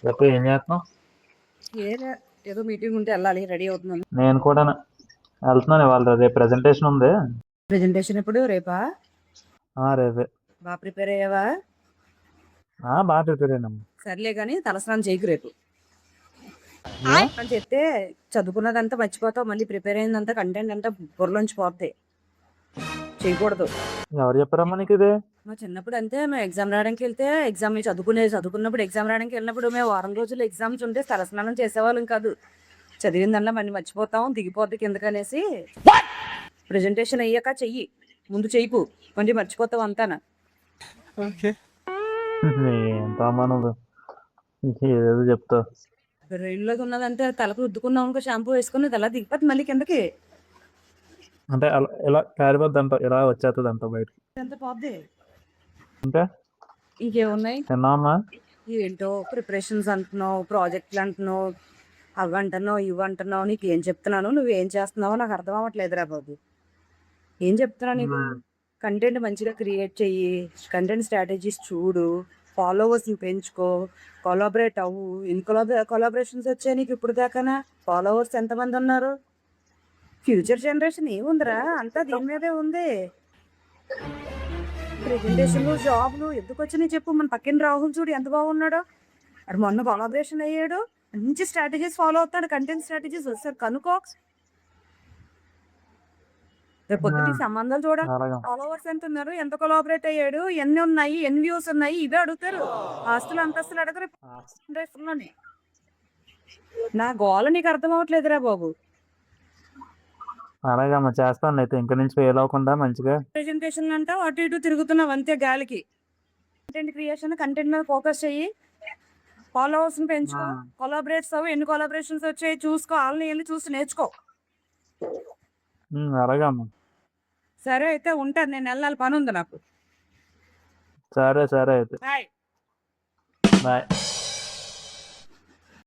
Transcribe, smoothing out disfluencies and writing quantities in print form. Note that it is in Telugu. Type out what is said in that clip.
రేపు ఏం చేస్తున్నావు? ఏదో మీటింగ్ ఉంటే వెళ్ళాలి, రెడీ అవుతున్నాను. నేను కూడా వెళ్తున్నాను ఇవాళ. రేపు ప్రెజెంటేషన్ ఉంది. ప్రెజెంటేషన్ ఎప్పుడు? రేపా? రేపే. బాగా ప్రిపేర్ అయ్యావా? బాగా ప్రిపేర్ అయినాము. సర్లే కానీ తలస్నానం చేయకు రేపు. ఏ? అని చెప్తే చదువుకున్నదంతా మర్చిపోతావు, మళ్ళీ ప్రిపేర్ అయిందంతా కంటెంట్ అంతా బుర్రలోంచి పోతాయి. చేయకూడదు. ఎవరు చెప్పారమ్మా నీకు ఇది? మా చిన్నప్పుడు అంతే, మేము ఎగ్జామ్ రాయడానికి వెళ్తే చదువుకున్నప్పుడు ఎగ్జామ్ రాయడానికి వెళ్ళినప్పుడు మేము వారం రోజులు ఎగ్జామ్స్ ఉంటే తలస్నానం చేసేవాళ్ళం కాదు. చదివిందల్లా మళ్ళీ మర్చిపోతాం, దిగిపోద్ది కిందకనేసి ప్రెజెంటేషన్ అయ్యాక చెయ్యి, ముందు చెయ్యకు, మళ్ళీ మర్చిపోతావు అంతానా. ఏంటమ్మా నువ్వు ఏదో చెప్తావు. రైల్లోకి ఉన్నదంటే తలకు రుద్దుకున్నాం అనుకో, షాంపూ వేసుకుని అలా దిగిపోతుంది మళ్ళీ కిందకి. అంటే అలా ఇలా కారిపోద్ది అంట, ఇలా వచ్చేస్తుంది అంట బయటకి. ఎంత పోద్ది. అంటే ఇంకేమున్నాయి? తిన్నావమ్మా? ఏంటో ప్రిపరేషన్స్ అంటున్నావు, ప్రాజెక్టులు అంటున్నావు, అవి అంటున్నావు, ఇవి అంటున్నావు. నీకు ఏం చెప్తున్నాను, నువ్వేం చేస్తున్నావో నాకు అర్థం అవ్వట్లేదురా బాబు. ఏం చెప్తున్నా నీకు? కంటెంట్ మంచిగా క్రియేట్ చెయ్యి, కంటెంట్ స్ట్రాటజీస్ చూడు, ఫాలోవర్స్ని పెంచుకో, కొలాబరేట్ అవ్వు. ఎన్ని కొలాబరేషన్స్ వచ్చాయి నీకు ఇప్పుడు దాకానా? ఫాలోవర్స్ ఎంతమంది ఉన్నారు? ఫ్యూచర్ జనరేషన్ ఏముందిరా, అంతా దీని మీదే ఉంది. ప్రెజెంటేషన్లు, జాబ్లు ఎందుకు వచ్చినాయి చెప్పు? మన పక్కన రాహుల్ చూడు ఎంత బాగున్నాడో. అక్కడ మొన్న కొలాబరేషన్ అయ్యాడు, మంచి స్ట్రాటజీస్ ఫాలో అవుతాడు, కంటెంట్ స్ట్రాటజీస్ వస్తారు కనుకో. రేపు పొద్దున సంబంధాలు చూడ, ఫాలోవర్స్ ఎంత ఉన్నారు, ఎంత కొలాబరేట్ అయ్యాడు, ఎన్ని ఉన్నాయి, ఎన్ని వ్యూస్ ఉన్నాయి, ఇవే అడుగుతారు. ఆస్తులు అంతస్తులు అడగరు. నా గోల నీకు అర్థం అవ్వట్లేదురా బాబు. అలాగమ్మా, చేస్తాను అయితే ఇంక నుంచి ఫెయిల్ అవ్వకుండా మంచిగా. ప్రెజెంటేషన్ అంటావు, అటు ఇటు తిరుగుతున్నావు అంతే గాలికి. కంటెంట్ క్రియేషన్, కంటెంట్ మీద ఫోకస్ చెయ్యి, ఫాలోవర్స్ ని పెంచుకో, కొలాబరేట్స్ అవ్వు. ఎన్ని కొలాబరేషన్స్ వచ్చాయి చూసుకో, వాళ్ళని వెళ్ళి చూసి నేర్చుకో. అలాగమ్మా. సరే అయితే ఉంటాను, నేను వెళ్ళాలి, పని ఉంది నాకు. సరే అయితే బాయ్. బాయ్.